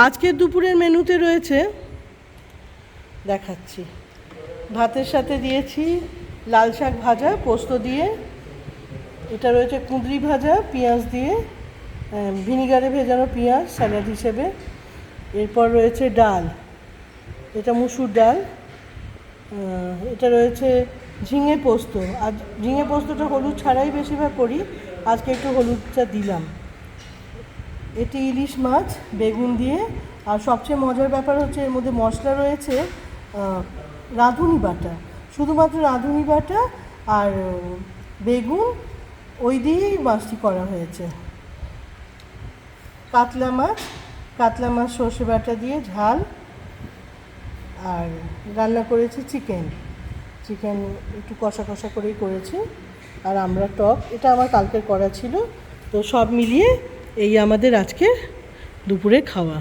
আজকের দুপুরের মেনুতে রয়েছে, দেখাচ্ছি, ভাতের সাথে দিয়েছি লাল শাক ভাজা পোস্ত দিয়ে, এটা রয়েছে কুঁদরি ভাজা পেঁয়াজ দিয়ে, ভিনিগারে ভেজানো পেঁয়াজ স্যালাড হিসেবে। এরপর রয়েছে ডাল, এটা মুসুর ডাল। এটা রয়েছে ঝিঙে পোস্ত, আর ঝিঙে পোস্তটা হলুদ ছাড়াই বেশিরভাগ করি, আজকে একটু হলুদটা দিলাম। এটি ইলিশ মাছ বেগুন দিয়ে, আর সবচেয়ে মজার ব্যাপার হচ্ছে এর মধ্যে মশলা রয়েছে রাঁধুনি বাটা, শুধুমাত্র রাঁধুনি বাটা আর বেগুন, ওই দিয়েই মাছটি করা হয়েছে। কাতলা মাছ সর্ষে বাটা দিয়ে ঝাল, আর রান্না করেছি চিকেন একটু কষা কষা করেই করেছি, আর আমরা টক, এটা আমার কালকের করা ছিল। তো সব মিলিয়ে এই আমাদের আজকে দুপুরে খাওয়া।